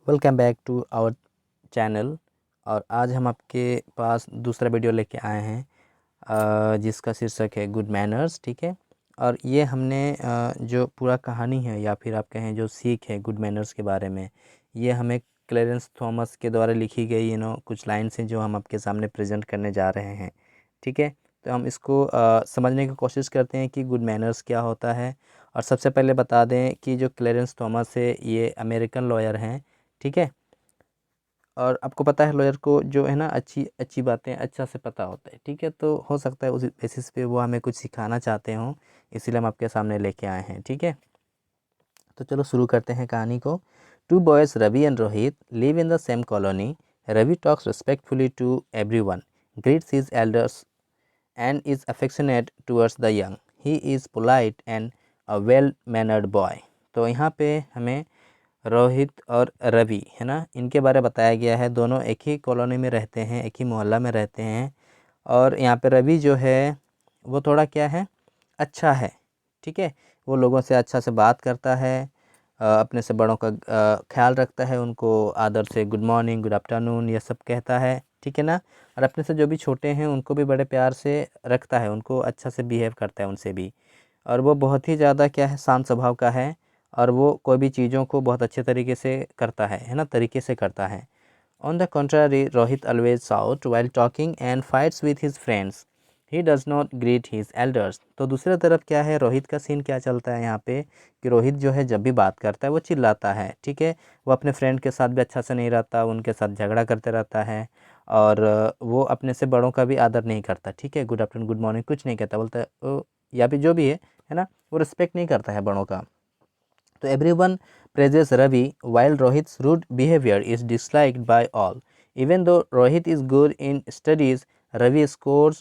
Welcome back to our channel. और आज हम आपके पास दूसरा वीडियो लेके आए हैं जिसका शीर्षक है गुड मैनर्स। ठीक है, और ये हमने जो पूरा कहानी है या फिर आप कहें जो सीख है गुड मैनर्स के बारे में, ये हमें क्लेरेंस थॉमस के द्वारा लिखी गई कुछ लाइन्स हैं जो हम आपके सामने प्रेजेंट करने जा रहे हैं। ठीक है, तो हम इसको समझने की कोशिश करते हैं कि गुड मैनर्स क्या होता है। और सबसे पहले बता दें कि जो क्लेरेंस थॉमस है ये अमेरिकन लॉयर हैं। ठीक है, और आपको पता है लॉयर को जो है ना अच्छी अच्छी बातें अच्छा से पता होता है। ठीक है, तो हो सकता है उस बेसिस पे वो हमें कुछ सिखाना चाहते हों, इसीलिए हम आपके सामने लेके आए हैं। ठीक है, तो चलो शुरू करते हैं कहानी को। Two boys Ravi and Rohit live in the same colony. Ravi talks respectfully to everyone, greets his elders and is affectionate towards the young. He is polite and a well-mannered boy. तो यहाँ पे हमें रोहित और रवि है ना, इनके बारे में बताया गया है। दोनों एक ही कॉलोनी में रहते हैं, एक ही मोहल्ला में रहते हैं। और यहाँ पे रवि जो है वो थोड़ा क्या है, अच्छा है। ठीक है, वो लोगों से अच्छा से बात करता है, अपने से बड़ों का ख्याल रखता है, उनको आदर से गुड मॉर्निंग गुड आफ्टरनून ये सब कहता है। ठीक है ना, और अपने से जो भी छोटे हैं उनको भी बड़े प्यार से रखता है, उनको अच्छा से बिहेव करता है उनसे भी। और वो बहुत ही ज़्यादा क्या है, शांत स्वभाव का है। और वो कोई भी चीज़ों को बहुत अच्छे तरीके से करता है ना, तरीके से करता है। On the contrary, Rohit always shout while talking and fights with his friends. He does not greet his elders. तो दूसरी तरफ क्या है, रोहित का सीन क्या चलता है यहाँ पे कि रोहित जो है जब भी बात करता है वो चिल्लाता है। ठीक है, वो अपने फ्रेंड के साथ भी अच्छा से नहीं रहता, उनके साथ झगड़ा करते रहता है। और वो अपने से बड़ों का भी आदर नहीं करता। ठीक है, गुड आफ्टरनून गुड मॉर्निंग कुछ नहीं कहता, बोलता है ओ या फिर जो भी है ना, वो रिस्पेक्ट नहीं करता है बड़ों का। तो everyone praises Ravi, while Rohit's rude behavior is disliked by all. Even though Rohit is good in studies, Ravi scores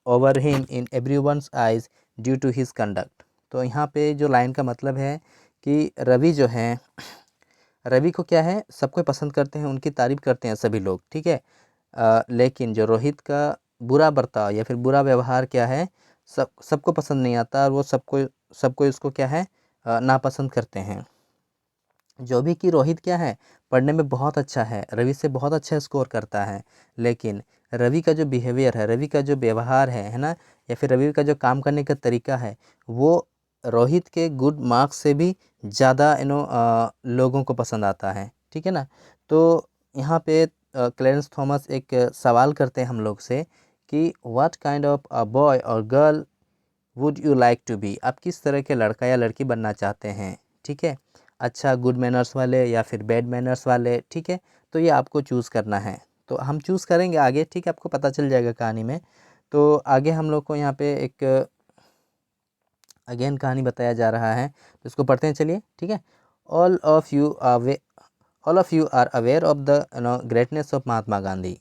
over him in everyone's eyes due to his conduct. तो यहाँ पे जो लाइन का मतलब है कि रवि जो है, रवि को क्या है, सबको पसंद करते हैं, उनकी तारीफ़ करते हैं सभी लोग। ठीक है, लेकिन जो रोहित का बुरा बर्ताव या फिर बुरा व्यवहार क्या है, सबको पसंद नहीं आता, और वो सबको सबको इसको क्या है, नापसंद करते हैं। जो भी कि रोहित क्या है, पढ़ने में बहुत अच्छा है, रवि से बहुत अच्छा स्कोर करता है। लेकिन रवि का जो बिहेवियर है, रवि का जो व्यवहार है ना, या फिर रवि का जो काम करने का तरीका है, वो रोहित के गुड मार्क्स से भी ज़्यादा लोगों को पसंद आता है। ठीक है ना, तो यहाँ पे क्लेरेंस थॉमस एक सवाल करते हैं हम लोग से कि what kind of a boy और girl would you like to be. आप किस तरह के लड़का या लड़की बनना चाहते हैं। ठीक है, अच्छा गुड मैनर्स वाले या फिर बैड मैनर्स वाले। ठीक है, तो ये आपको चूज़ करना है। तो हम चूज़ करेंगे आगे। ठीक है, आपको पता चल जाएगा कहानी में। तो आगे हम लोग को यहाँ पे एक अगेन कहानी बताया जा रहा है, तो इसको पढ़ते हैं चलिए। ठीक है, all of you all of you are aware of the greatness of Mahatma Gandhi.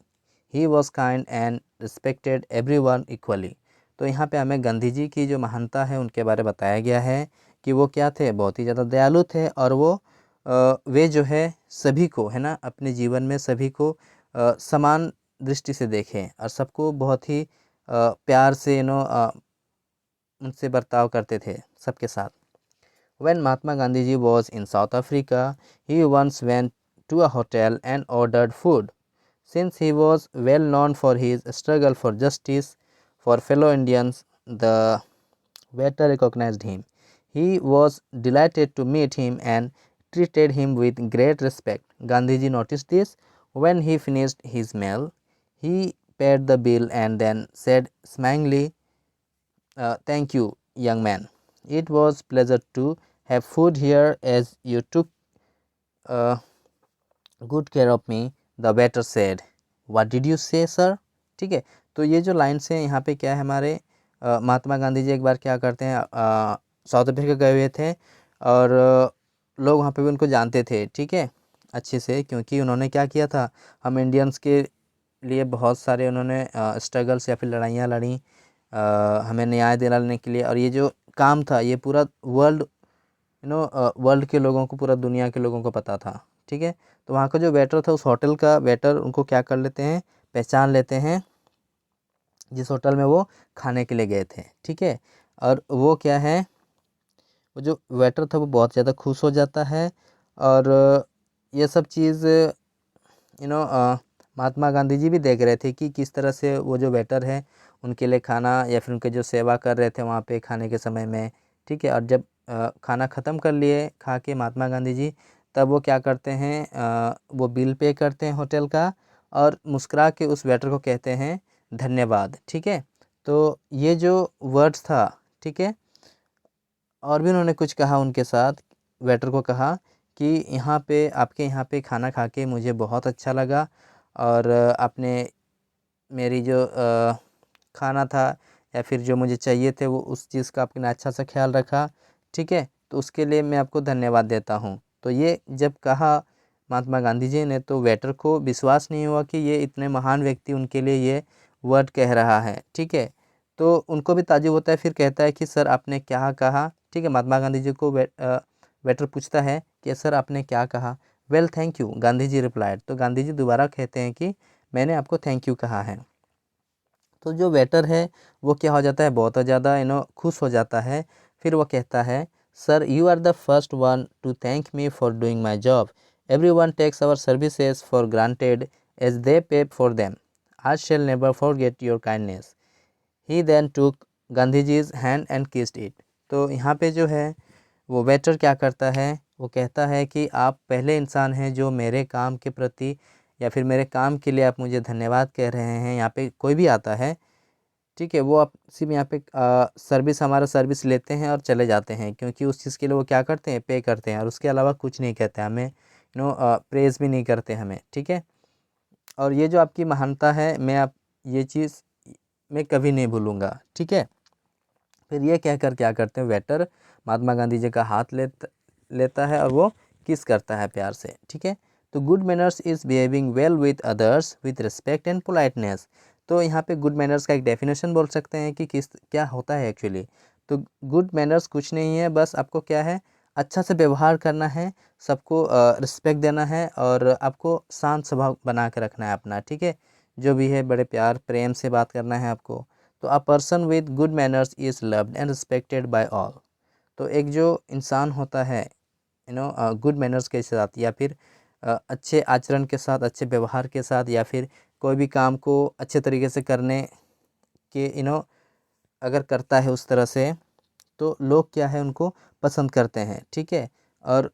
He was kind and respected everyone equally. तो यहाँ पे हमें गांधी जी की जो महानता है उनके बारे में बताया गया है कि वो क्या थे, बहुत ही ज़्यादा दयालु थे। और वो वे जो है सभी को है ना, अपने जीवन में सभी को समान दृष्टि से देखें और सबको बहुत ही प्यार से उनसे बर्ताव करते थे सबके साथ। When Mahatma Gandhi was in South Africa, he once went to a hotel and ordered food. Since he was well known for his struggle for justice for fellow Indians, the waiter recognized him. He was delighted to meet him and treated him with great respect. Gandhiji noticed this. When he finished his meal, he paid the bill and then said smilingly, thank you, young man. It was pleasure to have food here as you took good care of me, the waiter said. What did you say, sir? ठीक है, तो ये जो lines हैं यहाँ पे क्या है, हमारे महात्मा गांधी जी एक बार क्या करते हैं, साउथ अफ्रीका गए हुए थे। और लोग वहाँ पे भी उनको जानते थे। ठीक है, अच्छे से, क्योंकि उन्होंने क्या किया था, हम इंडियंस के लिए बहुत सारे उन्होंने स्ट्रगल्स या फिर लड़ाइयाँ लड़ी, हमें न्याय दिलाने के लिए। और ये जो काम था ये पूरा वर्ल्ड वर्ल्ड के लोगों को, पूरा दुनिया के लोगों को पता था। ठीक है, तो वहाँ का जो वेटर था, उस होटल का वेटर उनको क्या कर लेते हैं, पहचान लेते हैं, जिस होटल में वो खाने के लिए गए थे। ठीक है, और वो क्या है, वो जो वेटर था वो बहुत ज़्यादा खुश हो जाता है। और ये सब चीज़ महात्मा गांधी जी भी देख रहे थे कि किस तरह से वो जो वेटर है उनके लिए खाना या फिर उनके जो सेवा कर रहे थे वहाँ पे खाने के समय में, ठीक है। और जब खाना ख़त्म कर लिए खा के महात्मा गांधी जी, तब वो क्या करते हैं, वो बिल पे करते हैं होटल का और मुस्कुरा के उस वेटर को कहते हैं धन्यवाद, ठीक है। तो ये जो वर्ड्स था, ठीक है। और भी उन्होंने कुछ कहा उनके साथ, वेटर को कहा कि यहाँ पे आपके यहाँ पे खाना खा के मुझे बहुत अच्छा लगा और आपने मेरी जो खाना था या फिर जो मुझे चाहिए थे वो उस चीज़ का आपने अच्छा सा ख्याल रखा, ठीक है। तो उसके लिए मैं आपको धन्यवाद देता हूँ। तो ये जब कहा महात्मा गांधी जी ने, तो वेटर को विश्वास नहीं हुआ कि ये इतने महान व्यक्ति उनके लिए ये वर्ड कह रहा है, ठीक है। तो उनको भी ताज्जुब होता है, फिर कहता है कि सर आपने क्या कहा, ठीक है। महात्मा गांधी जी को वेटर पूछता है कि सर आपने क्या कहा। Well thank you, Gandhi ji replied. तो गांधी जी दोबारा कहते हैं कि मैंने आपको थैंक यू कहा है। तो जो वेटर है वो क्या हो जाता है, बहुत ज़्यादा खुश हो जाता है। फिर वो कहता है sir you are the first one to thank me for doing my job. Everyone takes our services for granted as they pay for them. I shall never forget your kindness. He then took Gandhiji's hand and kissed it. तो यहाँ पे जो है वो waiter क्या करता है, वो कहता है कि आप पहले इंसान हैं जो मेरे काम के प्रति या फिर मेरे काम के लिए आप मुझे धन्यवाद कह रहे हैं। यहाँ पे कोई भी आता है, ठीक है, वो आप सिर्फ यहाँ पे सर्विस, हमारा सर्विस लेते हैं और चले जाते हैं, क्योंकि उस चीज़ के लिए वो क्या करते हैं, पे करते हैं और उसके अलावा कुछ नहीं कहते हमें, प्रेज़ भी नहीं करते हमें, ठीक है। और ये जो आपकी महानता है, मैं आप ये चीज़ मैं कभी नहीं भूलूँगा, ठीक है। फिर ये कहकर क्या करते हैं, वेटर महात्मा गांधी जी का हाथ लेता है और वो किस करता है प्यार से, ठीक है। तो good manners is behaving well with others with respect and politeness. तो यहाँ पे गुड मैनर्स का एक डेफिनेशन बोल सकते हैं कि किस क्या होता है एक्चुअली। तो गुड मैनर्स कुछ नहीं है, बस आपको क्या है, अच्छा से व्यवहार करना है, सबको रिस्पेक्ट देना है और आपको शांत स्वभाव बना के रखना है अपना, ठीक है। जो भी है बड़े प्यार प्रेम से बात करना है आपको। तो a person with good manners is loved and respected by all. तो एक जो इंसान होता है गुड मैनर्स के साथ या फिर अच्छे आचरण के साथ, अच्छे व्यवहार के साथ, या फिर कोई भी काम को अच्छे तरीके से करने के अगर करता है उस तरह से, तो लोग क्या है उनको पसंद करते हैं, ठीक है। और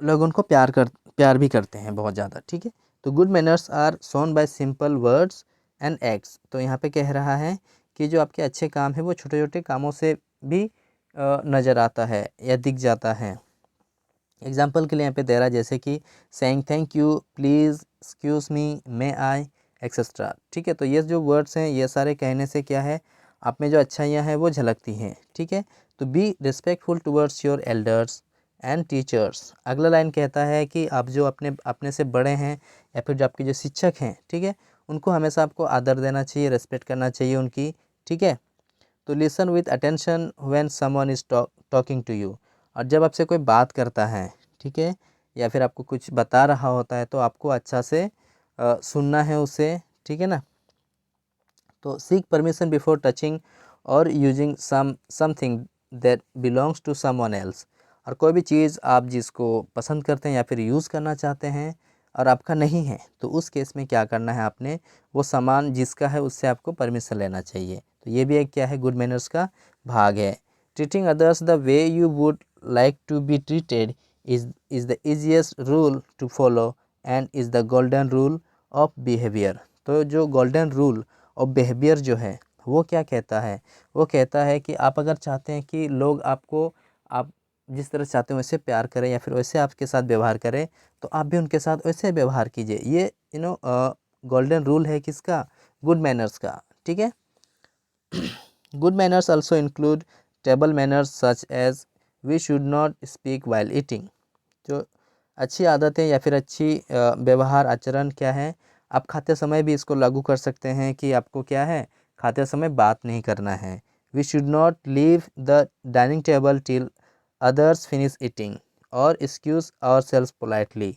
लोग उनको प्यार भी करते हैं बहुत ज़्यादा, ठीक है। तो good manners are shown by simple words and acts. तो यहाँ पे कह रहा है कि जो आपके अच्छे काम है वो छोटे छोटे कामों से भी नज़र आता है या दिख जाता है। एग्जाम्पल के लिए यहाँ पे दे रहा है, जैसे कि saying thank you, please, excuse me, may I, etcetera, ठीक है। तो ये जो वर्ड्स हैं ये सारे कहने से क्या है, आप में जो अच्छाइयाँ हैं वो झलकती हैं, ठीक है। तो be respectful towards your elders and teachers. अगला लाइन कहता है कि आप जो अपने अपने से बड़े हैं या फिर जो आपके जो शिक्षक हैं, ठीक है, उनको हमेशा आपको आदर देना चाहिए, रेस्पेक्ट करना चाहिए उनकी, ठीक है। तो listen with attention when someone is talking to you. और जब आपसे कोई बात करता है, ठीक है, या फिर आपको कुछ बता रहा होता है, तो आपको अच्छा से सुनना है उसे, ठीक है ना। तो सीक परमिशन बिफोर टचिंग और using something that belongs to someone else. और कोई भी चीज़ आप जिसको पसंद करते हैं या फिर यूज़ करना चाहते हैं और आपका नहीं है, तो उस केस में क्या करना है, आपने वो सामान जिसका है उससे आपको परमिशन लेना चाहिए। तो ये भी एक क्या है, गुड मैनर्स का भाग है। Treating others the way you would like to be treated is the easiest rule to follow and is the golden rule of behaviour. तो जो गोल्डन रूल और बिहेवियर जो है वो क्या कहता है, वो कहता है कि आप अगर चाहते हैं कि लोग आपको, आप जिस तरह चाहते हैं वैसे प्यार करें या फिर वैसे आपके साथ व्यवहार करें, तो आप भी उनके साथ वैसे व्यवहार कीजिए। ये गोल्डन रूल है किसका, गुड मैनर्स का, ठीक है। Good manners also include table manners such as we should not speak while eating. जो अच्छी आदतें या फिर अच्छी व्यवहार आचरण क्या है, आप खाते समय भी इसको लागू कर सकते हैं कि आपको क्या है, खाते समय बात नहीं करना है। We should not leave the dining table till others finish eating और एक्सक्यूज़ आवर सेल्स पोलाइटली।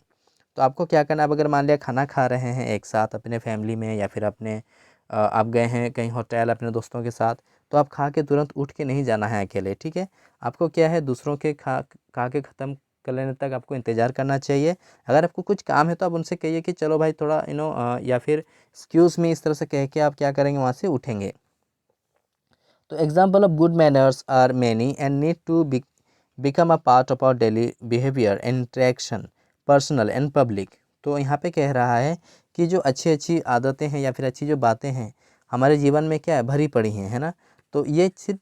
तो आपको क्या करना है, अब अगर मान लिया खाना खा रहे हैं एक साथ अपने फैमिली में या फिर अपने आप गए हैं कहीं होटल अपने दोस्तों के साथ, तो आप खा के तुरंत उठ के नहीं जाना है अकेले, ठीक है। आपको क्या है, दूसरों के खा के ख़त्म कर लेने तक आपको इंतज़ार करना चाहिए। अगर आपको कुछ काम है तो आप उनसे कहिए कि चलो भाई थोड़ा या फिर एक्सक्यूज़ मी, इस तरह से कह के आप क्या करेंगे, वहाँ से उठेंगे। तो example of good manners are many and need to become a part of our daily behaviour and interaction personal and public. तो यहाँ पे कह रहा है कि जो अच्छी अच्छी आदतें हैं या फिर अच्छी जो बातें हैं हमारे जीवन में क्या है, भरी पड़ी हैं, है ना। तो ये सिर्फ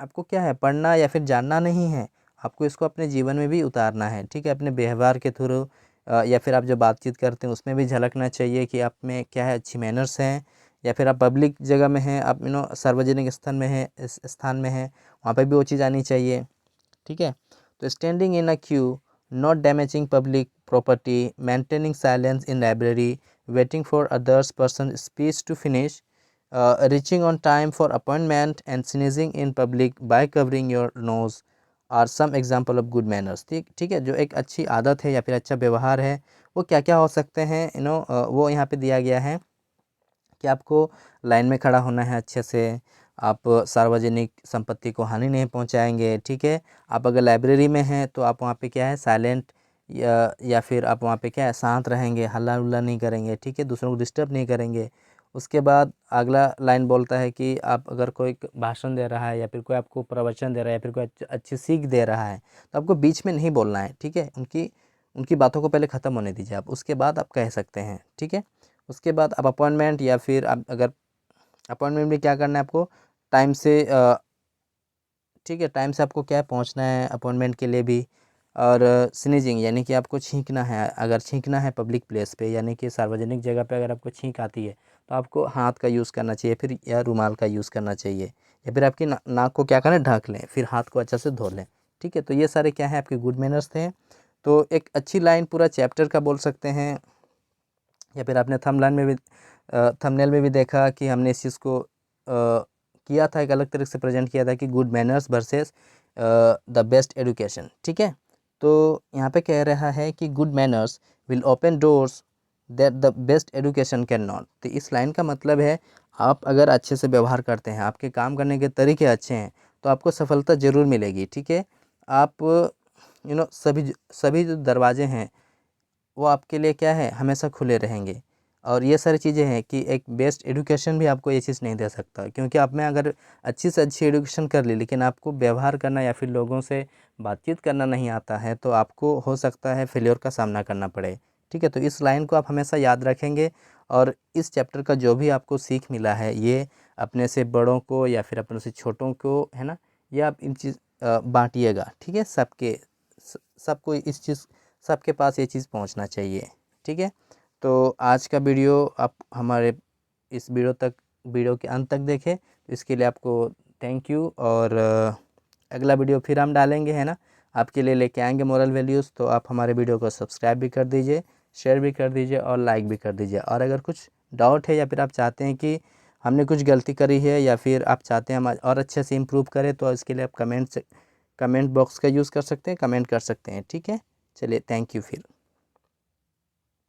आपको क्या है, पढ़ना या फिर जानना नहीं है, आपको इसको अपने जीवन में भी उतारना है, ठीक है। अपने व्यवहार के थ्रू या फिर आप जो बातचीत करते हैं उसमें भी झलकना चाहिए कि आप में क्या है, अच्छी मैनर्स हैं। या फिर आप पब्लिक जगह में हैं, आप सार्वजनिक स्थान में हैं, इस स्थान में हैं, वहाँ पे भी वो चीज़ आनी चाहिए, ठीक है। तो standing in a queue, not damaging public property, maintaining silence in library, waiting for others person speech to finish, reaching on time for appointment and sneezing in public by covering your nose are some example of good manners। ठीक है, जो एक अच्छी आदत है या फिर अच्छा व्यवहार है वो क्या क्या हो सकते हैं, वो यहाँ पे दिया गया है कि आपको लाइन में खड़ा होना है अच्छे से, आप सार्वजनिक संपत्ति को हानि नहीं पहुँचाएंगे, ठीक है। आप अगर लाइब्रेरी में हैं तो आप वहाँ पे क्या है, साइलेंट या फिर आप वहाँ पे क्या है, शांत रहेंगे, हल्ला उल्ला नहीं करेंगे, ठीक है, दूसरों को डिस्टर्ब नहीं करेंगे। उसके बाद अगला लाइन बोलता है कि आप अगर कोई भाषण दे रहा है या फिर कोई आपको प्रवचन दे रहा है या फिर कोई अच्छी सीख दे रहा है तो आपको बीच में नहीं बोलना है, ठीक है। उनकी उनकी बातों को पहले ख़त्म होने दीजिए आप, उसके बाद आप कह सकते हैं, ठीक है। उसके बाद आप अपॉइंटमेंट या फिर आप अगर अपॉइंटमेंट में क्या करना है आपको, टाइम से ठीक है, टाइम से आपको क्या है, पहुँचना है अपॉइंटमेंट के लिए भी। और स्नीजिंग यानी कि आपको छींकना है, अगर छींकना है पब्लिक प्लेस पे यानी कि सार्वजनिक जगह पे अगर आपको छींक आती है तो आपको हाथ का यूज़ करना चाहिए फिर, या रुमाल का यूज़ करना चाहिए, या फिर आपकी नाक को क्या करें, ढक लें, फिर हाथ को अच्छे से धो लें, ठीक है। तो ये सारे क्या है, आपके गुड मैनर्स थे। तो एक अच्छी लाइन पूरा चैप्टर का बोल सकते हैं, या फिर आपने थंबनेल में भी देखा कि हमने इस चीज़ को किया था, एक अलग तरीके से प्रेजेंट किया था कि good manners versus the best education, ठीक है। तो यहाँ पे कह रहा है कि good manners will open doors that the best education can not. तो इस लाइन का मतलब है आप अगर अच्छे से व्यवहार करते हैं, आपके काम करने के तरीके अच्छे हैं तो आपको सफलता ज़रूर मिलेगी, ठीक है। आप सभी जो दरवाजे हैं वो आपके लिए क्या है, हमेशा खुले रहेंगे। और ये सारी चीज़ें हैं कि एक बेस्ट एजुकेशन भी आपको ये चीज़ नहीं दे सकता, क्योंकि आप में अगर अच्छी से अच्छी एजुकेशन कर ली लेकिन आपको व्यवहार करना या फिर लोगों से बातचीत करना नहीं आता है तो आपको हो सकता है फेल्योर का सामना करना पड़े, ठीक है। तो इस लाइन को आप हमेशा याद रखेंगे और इस चैप्टर का जो भी आपको सीख मिला है ये अपने से बड़ों को या फिर अपने से छोटों को, है ना, ये आप इन चीज़ बांटिएगा, ठीक है। सबको इस चीज़, सबके पास ये चीज़ पहुंचना चाहिए, ठीक है। तो आज का वीडियो आप हमारे इस वीडियो के अंत तक देखें तो इसके लिए आपको थैंक यू। और अगला वीडियो फिर हम डालेंगे, है ना, आपके लिए लेके आएंगे मोरल वैल्यूज़। तो आप हमारे वीडियो को सब्सक्राइब भी कर दीजिए, शेयर भी कर दीजिए और लाइक भी कर दीजिए। और अगर कुछ डाउट है या फिर आप चाहते हैं कि हमने कुछ गलती करी है या फिर आप चाहते हैं हम और अच्छे से इम्प्रूव करें तो इसके लिए आप कमेंट बॉक्स का यूज़ कर सकते हैं, कमेंट कर सकते हैं, ठीक है। चलिए, थैंक यू फिर।